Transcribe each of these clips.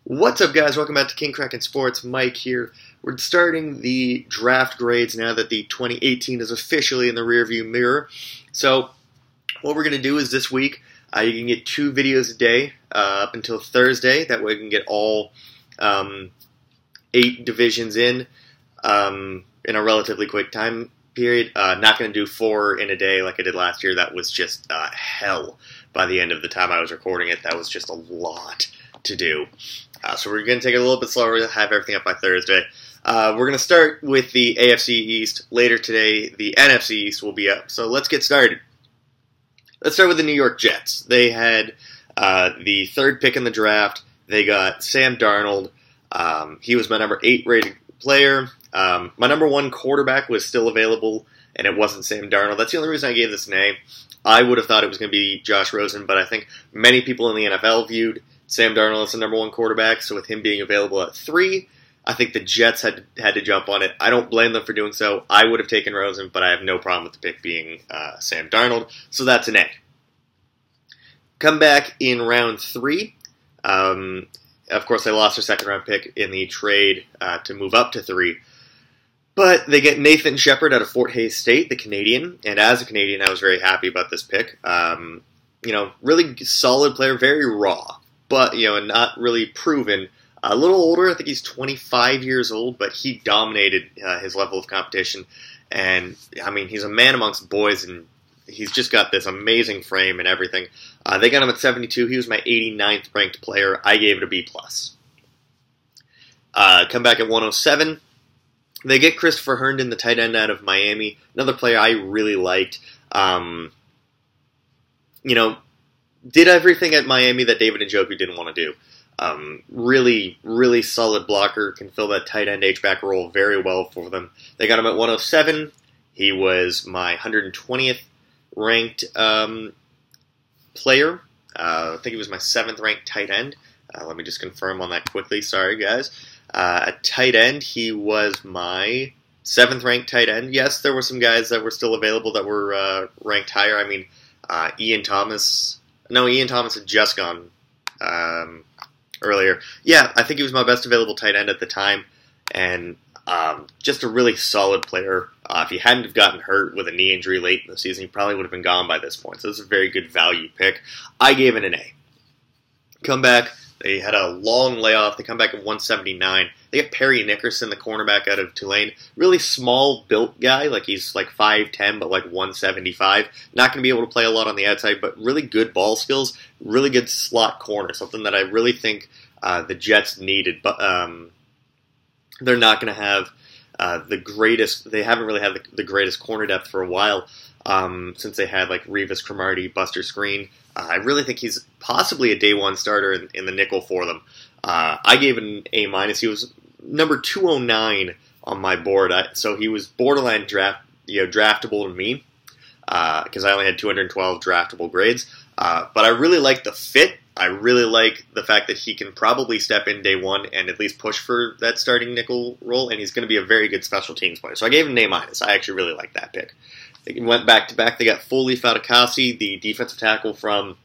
What's up, guys? Welcome back to King Kraken Sports. Mike here. We're starting the draft grades now that the 2018 is officially in the rearview mirror. So, what we're going to do is this week, you can get 2 videos a day up until Thursday. That way we can get all 8 divisions in a relatively quick time period. Not going to do 4 in a day like I did last year. That was just hell by the end of the time I was recording it. That was just a lot to do. So we're going to take it a little bit slower to have everything up by Thursday. We're going to start with the AFC East. Later today, the NFC East will be up. So let's get started. Let's start with the New York Jets. They had the 3rd pick in the draft. They got Sam Darnold. He was my number 8 rated player. My number 1 quarterback was still available, and it wasn't Sam Darnold. That's the only reason I gave this an A. I would have thought it was going to be Josh Rosen, but I think many people in the NFL viewed Sam Darnold is the number 1 quarterback, so with him being available at 3, I think the Jets had to jump on it. I don't blame them for doing so. I would have taken Rosen, but I have no problem with the pick being Sam Darnold, so that's an A. Come back in round 3. Of course, they lost their 2nd round pick in the trade to move up to 3. But they get Nathan Shepard out of Fort Hays State, the Canadian, and as a Canadian, I was very happy about this pick. Really solid player, very raw, but not really proven. A little older, I think he's 25 years old, but he dominated his level of competition. And he's a man amongst boys, and he's just got this amazing frame and everything. They got him at 72. He was my 89th ranked player. I gave it a B+. Come back at 107. They get Christopher Herndon, the tight end out of Miami, another player I really liked. Did everything at Miami that David Njoku didn't want to do. Really, really solid blocker, can fill that tight end H-back role very well for them. They got him at 107. He was my 120th ranked player. I think he was my 7th ranked tight end. Let me just confirm on that quickly. Sorry, guys. At tight end, he was my 7th ranked tight end. Yes, there were some guys that were still available that were ranked higher. Ian Thomas. No, Ian Thomas had just gone earlier. Yeah, I think he was my best available tight end at the time, and just a really solid player. If he hadn't have gotten hurt with a knee injury late in the season, he probably would have been gone by this point. So this is a very good value pick. I gave it an A. Come back. They had a long layoff. They come back at 179. They get Perry Nickerson, the cornerback out of Tulane. Really small built guy. He's 5'10", but 175. Not going to be able to play a lot on the outside, but really good ball skills. Really good slot corner. Something that I really think the Jets needed. But they're not going to have the greatest. They haven't really had the greatest corner depth for a while. Since they had Revis Cromartie, Buster Screen. I really think he's possibly a day 1 starter in the nickel for them. I gave it an A-. He was number 209 on my board, so he was borderline draftable to me because I only had 212 draftable grades. But I really like the fit. I really like the fact that he can probably step in day 1 and at least push for that starting nickel role, and he's going to be a very good special teams player. So I gave him an A-. I actually really like that pick. They went back-to-back. They got Foley Fatukasi, the defensive tackle from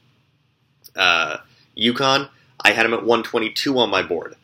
UConn. I had him at 122 on my board.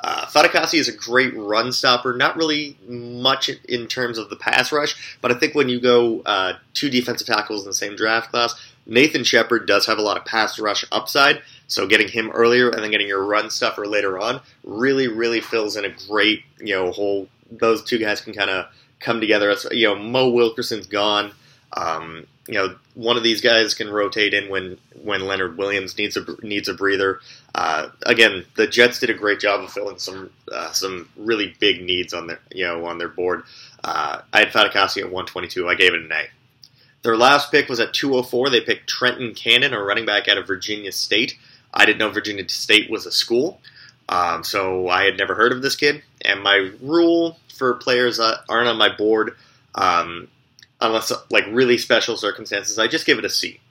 Fatukasi is a great run stopper. Not really much in terms of the pass rush, but I think when you go 2 defensive tackles in the same draft class, Nathan Shepard does have a lot of pass rush upside, so getting him earlier and then getting your run stuffer later on really, really fills in a great hole. Those 2 guys can kind of come together. Mo Wilkerson's gone. One of these guys can rotate in when Leonard Williams needs a breather. Again, the Jets did a great job of filling some really big needs on their board. I had Fatukasi at 122. I gave it an A. Their last pick was at 204. They picked Trenton Cannon, a running back out of Virginia State. I didn't know Virginia State was a school, so I had never heard of this kid. And my rule for players that aren't on my board, unless really special circumstances, I just give it a C,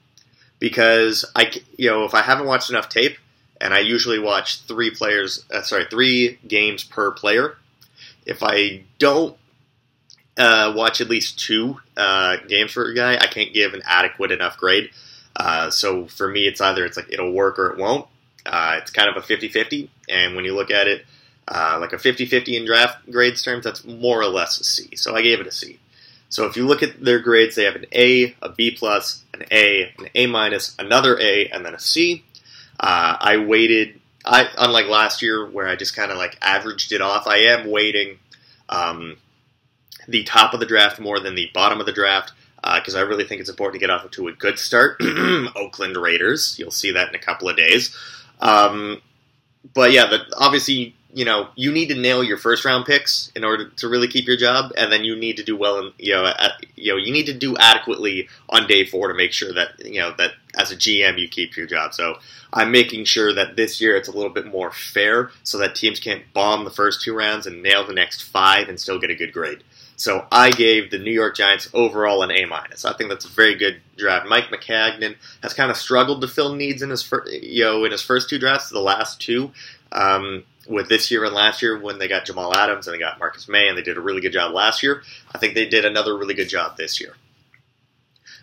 because if I haven't watched enough tape, and I usually watch 3 games per player. If I don't watch at least 2 games for a guy, I can't give an adequate enough grade. So for me, it's either it'll work or it won't. It's kind of a 50-50, and when you look at it, like a 50-50 in draft grades terms, that's more or less a C. So I gave it a C. So if you look at their grades, they have an A, a B+, an A, an A-, another A, and then a C. Unlike last year where I just kind of like averaged it off, I am weighting the top of the draft more than the bottom of the draft because I really think it's important to get off to a good start. Oakland Raiders, you'll see that in a couple of days. But yeah, obviously, you need to nail your first round picks in order to really keep your job, and then you need to do well, you need to do adequately on day 4 to make sure that that as a GM you keep your job. So I'm making sure that this year it's a little bit more fair, so that teams can't bomb the first 2 rounds and nail the next 5 and still get a good grade. So I gave the New York Giants overall an A-. I think that's a very good draft. Mike McCagnon has kind of struggled to fill needs in his first 2 drafts, the last 2. With this year and last year when they got Jamal Adams and they got Marcus May, and they did a really good job last year. I think they did another really good job this year.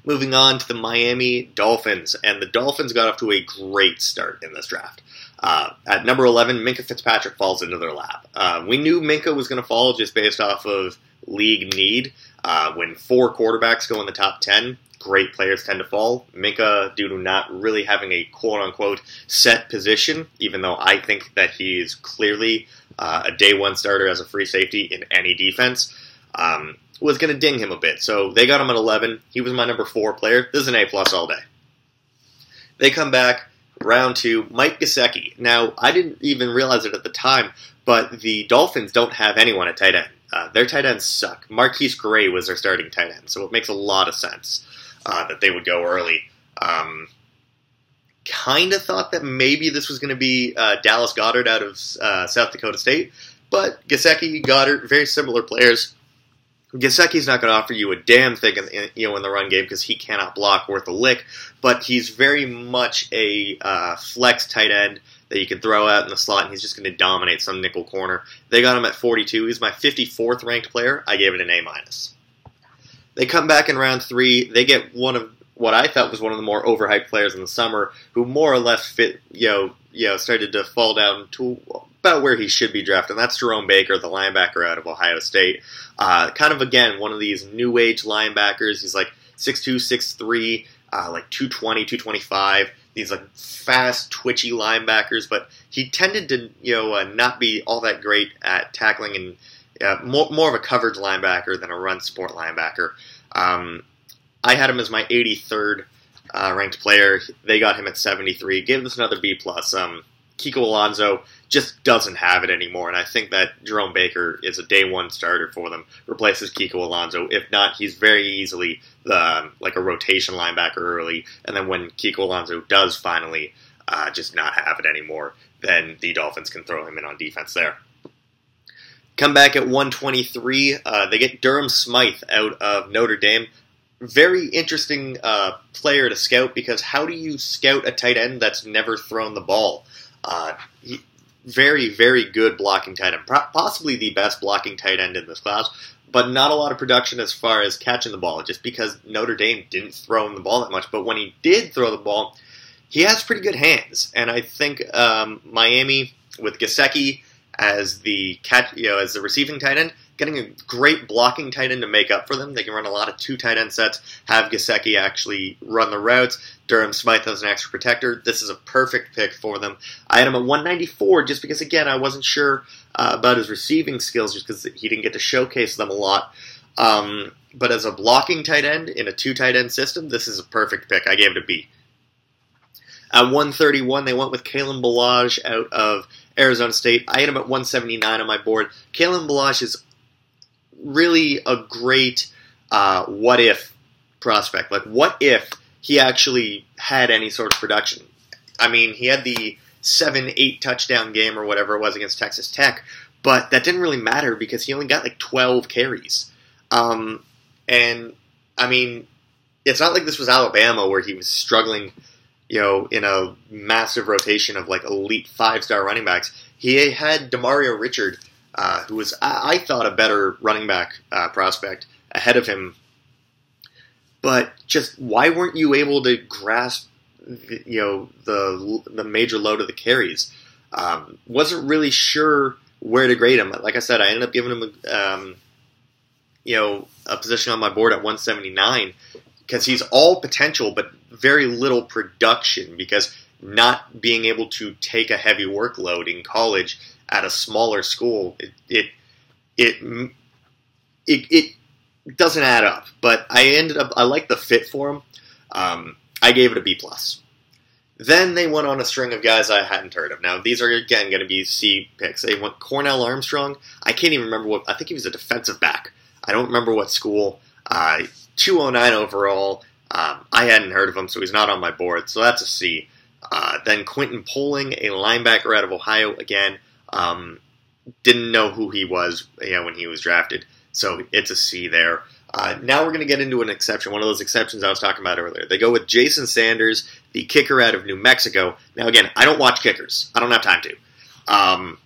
Moving on to the Miami Dolphins, and the Dolphins got off to a great start in this draft. At number 11, Minkah Fitzpatrick falls into their lap. We knew Minkah was going to fall just based off of league need. When 4 quarterbacks go in the top 10, great players tend to fall. Minkah, due to not really having a quote-unquote set position, even though I think that he is clearly a day 1 starter as a free safety in any defense, was going to ding him a bit. So they got him at 11. He was my number 4 player. This is an A+ all day. They come back, round 2, Mike Gesicki. Now, I didn't even realize it at the time, but the Dolphins don't have anyone at tight end. Their tight ends suck. Marquise Gray was their starting tight end, so it makes a lot of sense that they would go early. Kind of thought that maybe this was going to be Dallas Goedert out of South Dakota State, but Gesicki, Goddard, very similar players. Gesicki's not going to offer you a damn thing in the run game because he cannot block worth a lick, but he's very much a flex tight end that you can throw out in the slot, and he's just going to dominate some nickel corner. They got him at 42. He's my 54th ranked player. I gave it an A-. They come back in round 3. They get one of what I thought was one of the more overhyped players in the summer, who more or less started to fall down to about where he should be drafted. And that's Jerome Baker, the linebacker out of Ohio State. Kind of, again, one of these new age linebackers. He's like 6'2", 6'3", like 220, 225. These like fast, twitchy linebackers, but he tended to not be all that great at tackling and more of a coverage linebacker than a run support linebacker. I had him as my 83rd ranked player. They got him at 73. Gave this another B+. Kiko Alonso just doesn't have it anymore, and I think that Jerome Baker is a day 1 starter for them. Replaces Kiko Alonso. If not, he's very easily like a rotation linebacker early, and then when Kiko Alonso does finally just not have it anymore, then the Dolphins can throw him in on defense there. Come back at 123. They get Durham Smythe out of Notre Dame. Very interesting player to scout, because how do you scout a tight end that's never thrown the ball? Very, very good blocking tight end. Possibly the best blocking tight end in this class, but not a lot of production as far as catching the ball, just because Notre Dame didn't throw him the ball that much. But when he did throw the ball, he has pretty good hands. And I think Miami, with Gesicki as the as the receiving tight end, getting a great blocking tight end to make up for them. They can run a lot of 2 tight end sets, have Gesicki actually run the routes. Durham Smythe as an extra protector. This is a perfect pick for them. I had him at 194 just because, again, I wasn't sure about his receiving skills just because he didn't get to showcase them a lot. But as a blocking tight end in a 2 tight end system, this is a perfect pick. I gave it a B. At 131, they went with Kalen Ballage out of Arizona State. I had him at 179 on my board. Kalen Ballage is really a great what-if prospect. Like, what if he actually had any sort of production? I mean, he had the 7-8 touchdown game or whatever it was against Texas Tech, but that didn't really matter because he only got like 12 carries. And, I mean, it's not like this was Alabama where he was struggling, in a massive rotation of like elite 5-star running backs. He had Demario Richard, who was, I thought, a better running back prospect ahead of him. But just why weren't you able to grasp the major load of the carries. Wasn't really sure where to grade him. Like I said, I ended up giving him a position on my board at 179 because he's all potential but very little production because not being able to take a heavy workload in college at a smaller school, it doesn't add up. But I like the fit for him. I gave it a B+. Then they went on a string of guys I hadn't heard of. Now, these are, again, going to be C picks. They went Cornell Armstrong. I can't even remember I think he was a defensive back. I don't remember what school. 209 overall. I hadn't heard of him, so he's not on my board. So that's a C. Then Quentin Poling, a linebacker out of Ohio, again. Didn't know who he was when he was drafted. So it's a C there. Now we're going to get into an exception, one of those exceptions I was talking about earlier. They go with Jason Sanders, the kicker out of New Mexico. Now, again, I don't watch kickers. I don't have time to.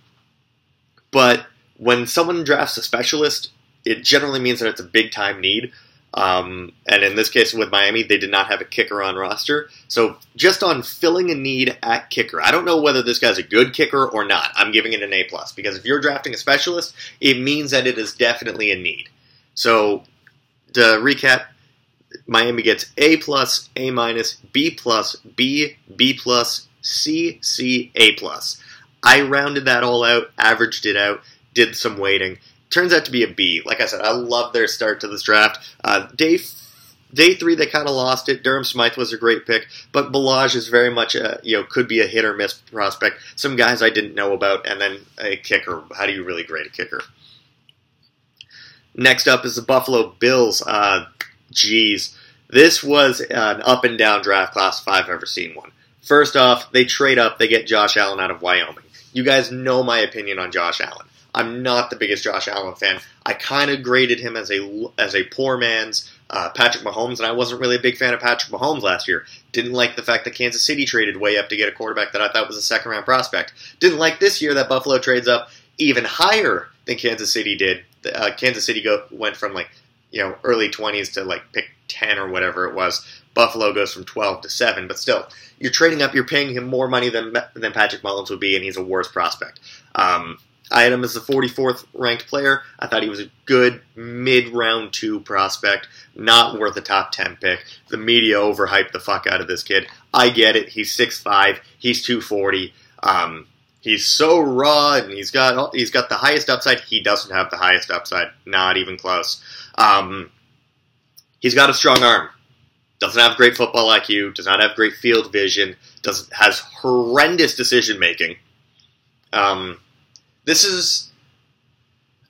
But when someone drafts a specialist, it generally means that it's a big-time need. And in this case with Miami, they did not have a kicker on roster. So just on filling a need at kicker, I don't know whether this guy's a good kicker or not. I'm giving it an A+, because if you're drafting a specialist, it means that it is definitely a need. So to recap, Miami gets A+, A-, B+, B, B+, C, C, A+. I rounded that all out, averaged it out, did some weighting. Turns out to be a B. Like I said, I love their start to this draft. Day 3, they kind of lost it. Durham Smythe was a great pick, but Balaj is very much could be a hit or miss prospect. Some guys I didn't know about, and then a kicker. How do you really grade a kicker? Next up is the Buffalo Bills. This was an up and down draft class if I've ever seen one. First off, they trade up. They get Josh Allen out of Wyoming. You guys know my opinion on Josh Allen. I'm not the biggest Josh Allen fan. I kind of graded him as a poor man's Patrick Mahomes, and I wasn't really a big fan of Patrick Mahomes last year. Didn't like the fact that Kansas City traded way up to get a quarterback that I thought was a second-round prospect. Didn't like this year that Buffalo trades up even higher than Kansas City did. Kansas City went from early 20s to pick 10 or whatever it was. Buffalo goes from 12 to 7, but still, you're trading up. You're paying him more money than Patrick Mahomes would be, and he's a worse prospect. I had him as the 44th ranked player. I thought he was a good mid-round 2 prospect, not worth a top 10 pick. The media overhyped the fuck out of this kid. I get it. He's 6'5", he's 240. He's so raw, and he's got the highest upside. He doesn't have the highest upside, not even close. He's got a strong arm. Doesn't have great football IQ. Does not have great field vision. Has horrendous decision making. This is,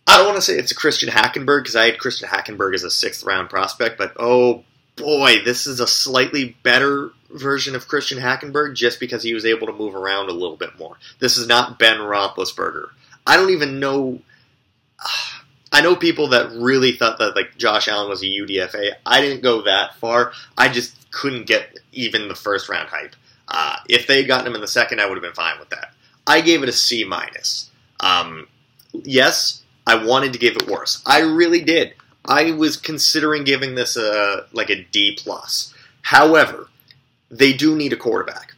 I don't want to say it's a Christian Hackenberg, because I had Christian Hackenberg as a 6th round prospect, but oh boy, this is a slightly better version of Christian Hackenberg just because he was able to move around a little bit more. This is not Ben Roethlisberger. I don't even know, I know people that really thought that Josh Allen was a UDFA. I didn't go that far. I just couldn't get even the 1st round hype. If they had gotten him in the 2nd, I would have been fine with that. I gave it a C-. Yes, I wanted to give it worse. I really did. I was considering giving this a D+. However, they do need a quarterback.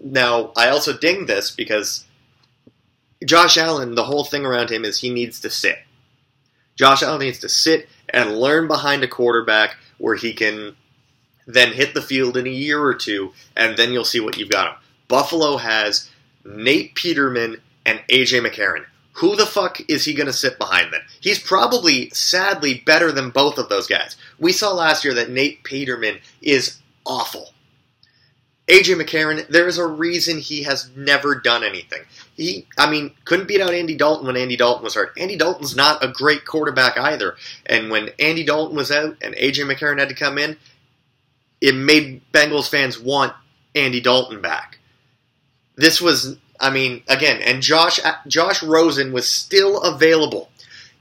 Now, I also ding this because Josh Allen, the whole thing around him is he needs to sit. Josh Allen needs to sit and learn behind a quarterback where he can then hit the field in a year or 2, and then you'll see what you've got him. Buffalo has Nate Peterman and A.J. McCarron. Who the fuck is he going to sit behind then? He's probably, sadly, better than both of those guys. We saw last year that Nate Peterman is awful. A.J. McCarron, there is a reason he has never done anything. Couldn't beat out Andy Dalton when Andy Dalton was hurt. Andy Dalton's not a great quarterback either. And when Andy Dalton was out and A.J. McCarron had to come in, it made Bengals fans want Andy Dalton back. This was, again, and Josh Rosen was still available.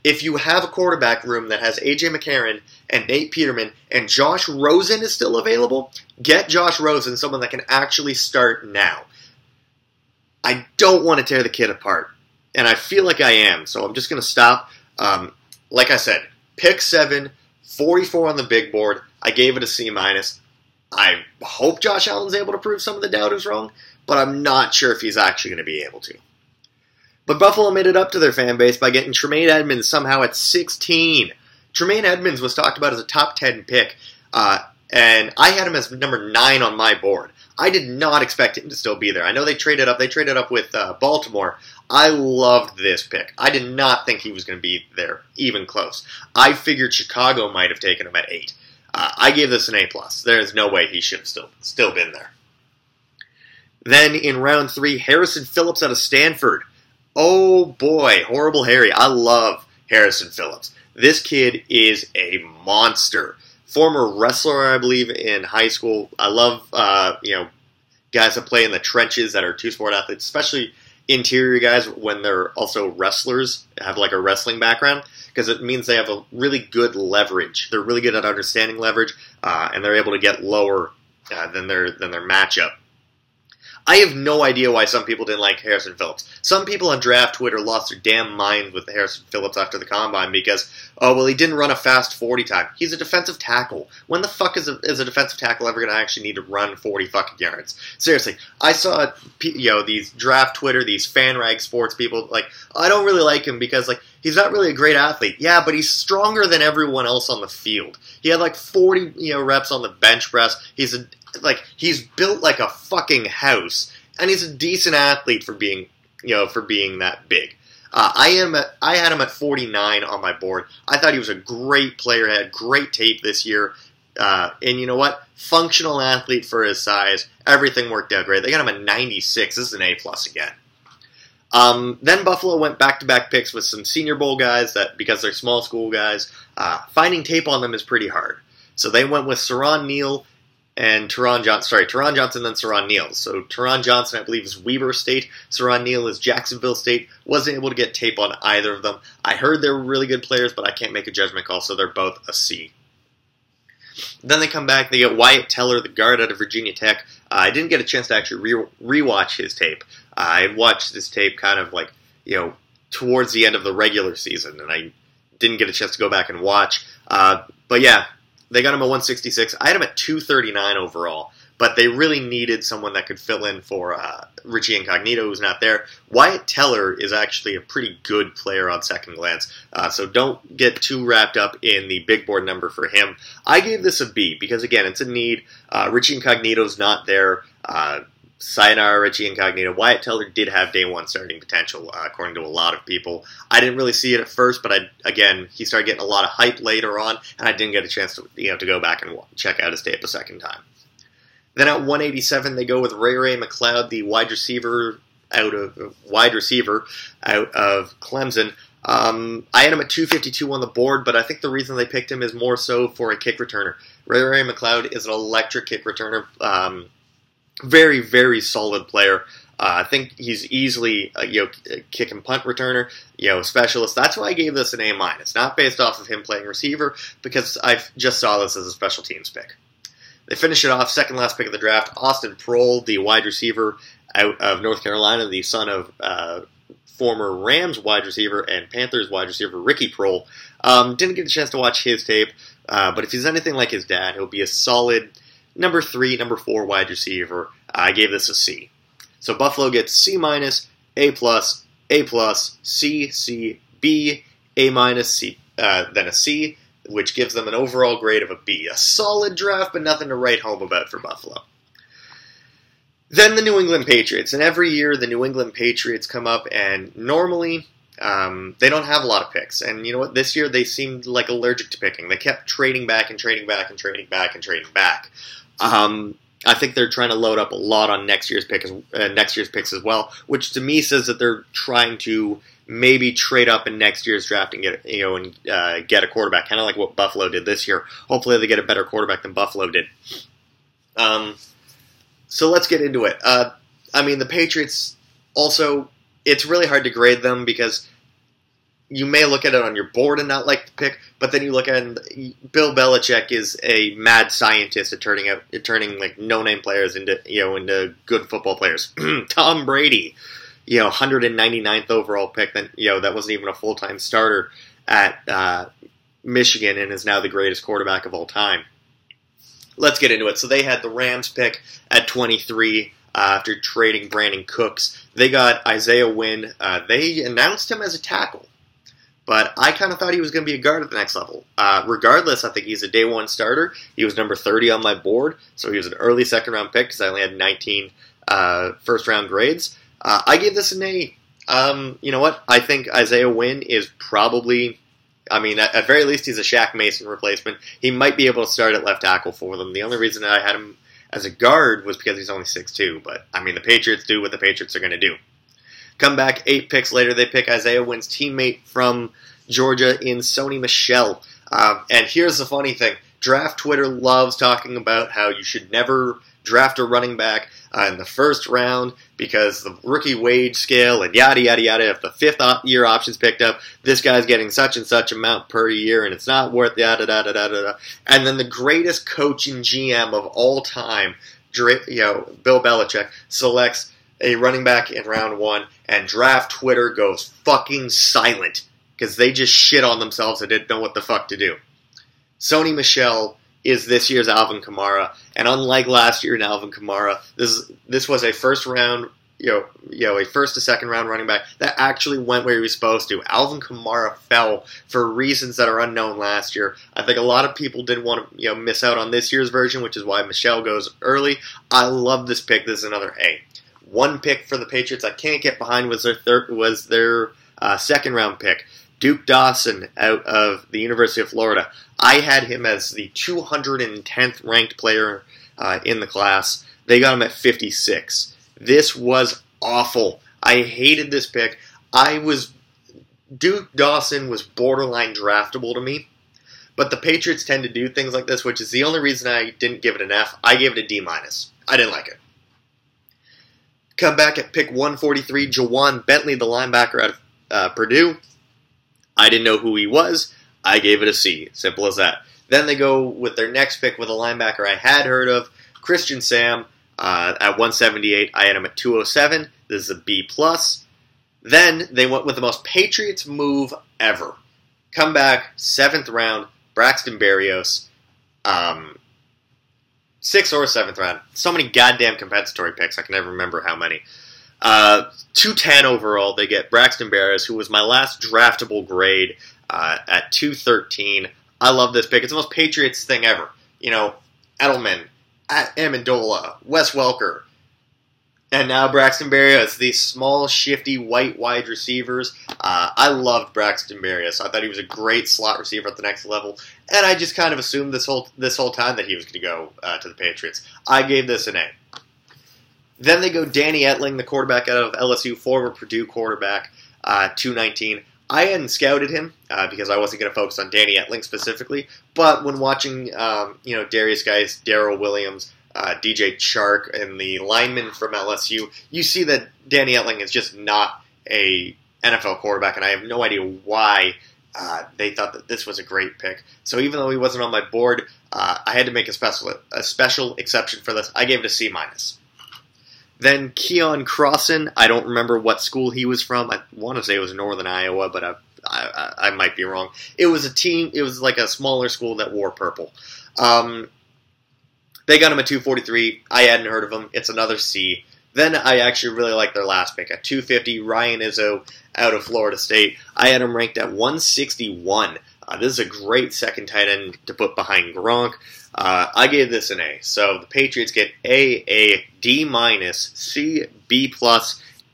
If you have a quarterback room that has A.J. McCarron and Nate Peterman and Josh Rosen is still available, get Josh Rosen, someone that can actually start now. I don't want to tear the kid apart, and I feel like I am, so I'm just going to stop. Like I said, pick 7, 44 on the big board. I gave it a C-. I hope Josh Allen's able to prove some of the doubters wrong, but I'm not sure if he's actually going to be able to. But Buffalo made it up to their fan base by getting Tremaine Edmonds somehow at 16. Tremaine Edmonds was talked about as a top 10 pick, and I had him as number 9 on my board. I did not expect him to still be there. I know they traded up. They traded up with Baltimore. I loved this pick. I did not think he was going to be there, even close. I figured Chicago might have taken him at 8. I gave this an A+. There is no way he should have still been there. Then in round 3, Harrison Phillips out of Stanford. Oh boy, Horrible Harry. I love Harrison Phillips. This kid is a monster. Former wrestler, I believe, in high school. I love, guys that play in the trenches that are two-sport athletes, especially interior guys when they're also wrestlers, have like a wrestling background, because it means they have a really good leverage. They're really good at understanding leverage, and they're able to get lower than their matchup. I have no idea why some people didn't like Harrison Phillips. Some people on draft Twitter lost their damn mind with Harrison Phillips after the combine because, he didn't run a fast 40 time. He's a defensive tackle. When the fuck is a defensive tackle ever going to actually need to run 40 fucking yards? Seriously, I saw these draft Twitter, these fan rag sports people, I don't really like him because he's not really a great athlete. Yeah, but he's stronger than everyone else on the field. He had 40 reps on the bench press. He's built like a fucking house, and he's a decent athlete for being that big. I had him at 49 on my board. I thought he was a great player, had great tape this year, and you know what? Functional athlete for his size. Everything worked out great. They got him at 96. This is an A+ again. Then Buffalo went back-to-back picks with some Senior Bowl guys that, because they're small school guys, finding tape on them is pretty hard. So they went with Saron Neal and Teron Johnson, then Saron Neal. So Teron Johnson, I believe, is Weber State. Saron Neal is Jacksonville State. Wasn't able to get tape on either of them. I heard they were really good players, but I can't make a judgment call, so they're both a C. Then they come back, they get Wyatt Teller, the guard out of Virginia Tech. I didn't get a chance to actually rewatch his tape. I watched this tape kind of towards the end of the regular season, and I didn't get a chance to go back and watch. But yeah, they got him at 166. I had him at 239 overall, but they really needed someone that could fill in for Richie Incognito, who's not there. Wyatt Teller is actually a pretty good player on second glance, so don't get too wrapped up in the big board number for him. I gave this a B because, again, it's a need. Richie Incognito's not there. Sayonara Richie Incognito. Wyatt Teller did have day one starting potential, according to a lot of people. I didn't really see it at first, but he started getting a lot of hype later on, and I didn't get a chance to go back and check out his tape a second time. Then at 187, they go with Ray McLeod, the wide receiver out of Clemson. I had him at 252 on the board, but I think the reason they picked him is more so for a kick returner. Ray McLeod is an electric kick returner. Very, very solid player. I think he's easily a kick and punt returner, specialist. That's why I gave this an A-. Not based off of him playing receiver, because I just saw this as a special teams pick. They finish it off, second last pick of the draft, Austin Proehl, the wide receiver out of North Carolina, the son of former Rams wide receiver and Panthers wide receiver Ricky Proehl. Didn't get a chance to watch his tape, but if he's anything like his dad, he'll be a solid number 3, number 4 wide receiver. I gave this a C. So Buffalo gets C-, A+, A+, C, C, B, A-, C, then a C, which gives them an overall grade of a B. A solid draft, but nothing to write home about for Buffalo. Then the New England Patriots. And every year the New England Patriots come up, and normally they don't have a lot of picks. And you know what? This year they seemed allergic to picking. They kept trading back and trading back and trading back and trading back. I think they're trying to load up a lot on next year's picks as well, which to me says that they're trying to maybe trade up in next year's draft and get get a quarterback, kind of like what Buffalo did this year. Hopefully, they get a better quarterback than Buffalo did. So let's get into it. The Patriots also, it's really hard to grade them because you may look at it on your board and not like the pick, but then you look at it, Bill Belichick is a mad scientist at turning no-name players into good football players. Tom Brady, 199th overall pick, that wasn't even a full-time starter at Michigan and is now the greatest quarterback of all time. let's get into it. So they had the Rams pick at 23 after trading Brandon Cooks. They got Isaiah Wynn. They announced him as a tackle, but I kind of thought he was going to be a guard at the next level. Regardless, I think he's a day one starter. He was number 30 on my board, so he was an early second-round pick because I only had 19 first-round grades. I gave this an A. You know what? I think Isaiah Wynn is probably... I mean, at very least, he's a Shaq Mason replacement. He might be able to start at left tackle for them. The only reason that I had him as a guard was because he's only 6'2". But, I mean, the Patriots do what the Patriots are going to do. Come back 8 picks later, they pick Isaiah Wynn's teammate from Georgia in Sony Michel. And here's the funny thing. Draft Twitter loves talking about how you should never draft a running back in the first round because the rookie wage scale and yada, yada, yada. If the fifth-year option's picked up, this guy's getting such and such amount per year, and it's not worth yada, yada, yada, yada. And then the greatest coach and GM of all time, Bill Belichick, selects a running back in round 1, and Draft Twitter goes fucking silent because they just shit on themselves and didn't know what the fuck to do. Sony Michel is this year's Alvin Kamara, and unlike last year in Alvin Kamara, this was a first round, a first to second round running back that actually went where he was supposed to. Alvin Kamara fell for reasons that are unknown last year. I think a lot of people didn't want to miss out on this year's version, which is why Michel goes early. I love this pick. This is another A. One pick for the Patriots I can't get behind was their second round pick. Duke Dawson out of the University of Florida. I had him as the 210th ranked player in the class. They got him at 56. This was awful. I hated this pick. Duke Dawson was borderline draftable to me, but the Patriots tend to do things like this, which is the only reason I didn't give it an F. I gave it a D-. I didn't like it. Come back at pick 143, Jawan Bentley, the linebacker out of Purdue. I didn't know who he was. I gave it a C. Simple as that. Then they go with their next pick with a linebacker I had heard of, Christian Sam, at 178. I had him at 207. This is a B+. Then they went with the most Patriots move ever. Come back, 7th round, Braxton Berrios. 6th or 7th round. So many goddamn compensatory picks. I can never remember how many. 210 overall, they get Braxton Berrios, who was my last draftable grade at 213. I love this pick. It's the most Patriots thing ever. Edelman, Amendola, Wes Welker, and now Braxton Berrios, these small, shifty, white wide receivers. I loved Braxton Berrios. I thought he was a great slot receiver at the next level, and I just kind of assumed this whole time that he was going to go to the Patriots. I gave this an A. Then they go Danny Etling, the quarterback out of LSU, former Purdue quarterback, 219. I hadn't scouted him because I wasn't going to focus on Danny Etling specifically. But when watching, Darius Geis, Darrell Williams, DJ Chark, and the linemen from LSU, you see that Danny Etling is just not a NFL quarterback, and I have no idea why they thought that this was a great pick. So even though he wasn't on my board, I had to make a special exception for this. I gave it a C-. Then Keon Crossan, I don't remember what school he was from. I want to say it was Northern Iowa, but I might be wrong. It was like a smaller school that wore purple. They got him at 243. I hadn't heard of him. It's another C. Then I actually really like their last pick. At 250, Ryan Izzo out of Florida State. I had him ranked at 161. This is a great second tight end to put behind Gronk. I gave this an A. So the Patriots get A, D-, C, B+,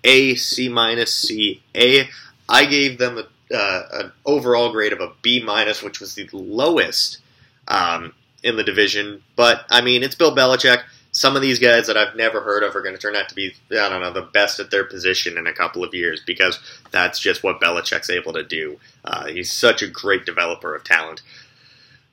A, C-, C, A. I gave them an overall grade of a B-, which was the lowest in the division. But, I mean, it's Bill Belichick. Some of these guys that I've never heard of are going to turn out to be, the best at their position in a couple of years because that's just what Belichick's able to do. He's such a great developer of talent.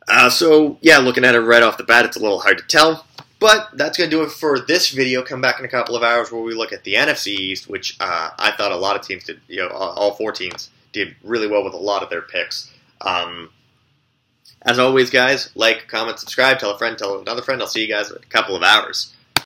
Looking at it right off the bat, it's a little hard to tell. But that's going to do it for this video. Come back in a couple of hours where we look at the NFC East, which I thought a lot of teams did, all 4 teams did really well with a lot of their picks. As always, guys, like, comment, subscribe, tell a friend, tell another friend. I'll see you guys in a couple of hours.